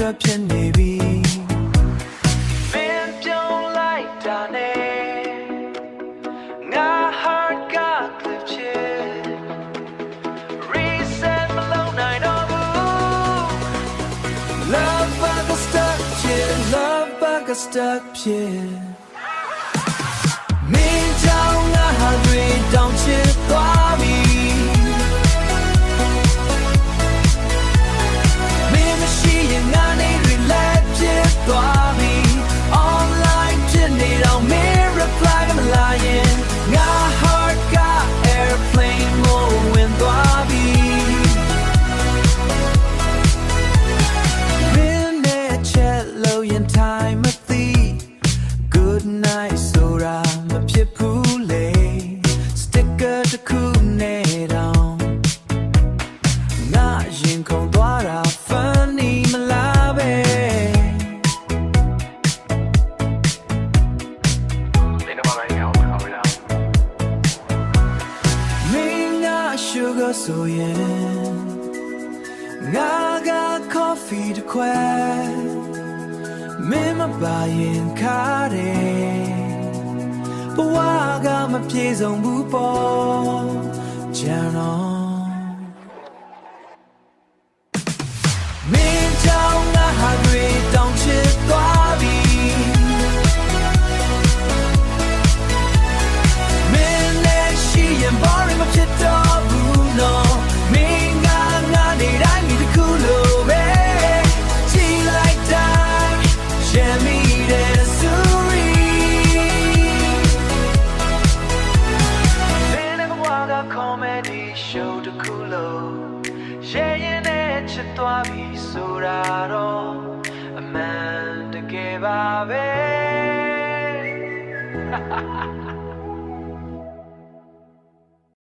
အတွက်ဖြစ်နေပြီမင်းပြောင်းလိုက်တာနဲ့ငါ heart က clip ချစ် reset မလုပ်နိုင်တော့ဘူး love bug stuck ဖြစ် love bug stuck ဖြစ်မင်းကြောင့်ငါဟာတွေတောင်းချစ်သွားပြီမင်းမရှိရင်ငါနေတွေလက်ဖြစ်သွားပြီ online ဖြစ်နေတော့မင်း reply ကမလာရင်ငါ heart က airplane mode ဝင်သွားပြီမင်းနဲ့ချက်လို့ရင် time မသိ good night ဆိုတာမဖြစ်ဘူးလေ sticker တစ်ခုနဲ့တော့ငါရင်ခုန်သွားတာ funny မလားပဲမင်းက sugar ဆိုရင်ငါက coffee တစ်ခွဲမင်းမပါရင်ခါတယ်ဘဝကမပြေဆုံးဘူးပေါ့ကျန်တော့မင်းကြောင့်ငါဟာတွေတောင်းချစ်သွားပြီမင်းနဲ့ရှိရင်ဘာမှမဖြစ်တော့ဘူးနော်မင်းကငါနေတိုင်းဒီတစ်ခုလိုပဲကြည့်လိုက်တိုင်းရှမ်းမိတဲ့စူရီမင်းနဲ့ဘဝက comedy show တစ်ခုလိုရဲရင်နဲ့ချစ်သွားပြီဆိုတာတော့အမှန်တကယ်ပါပဲ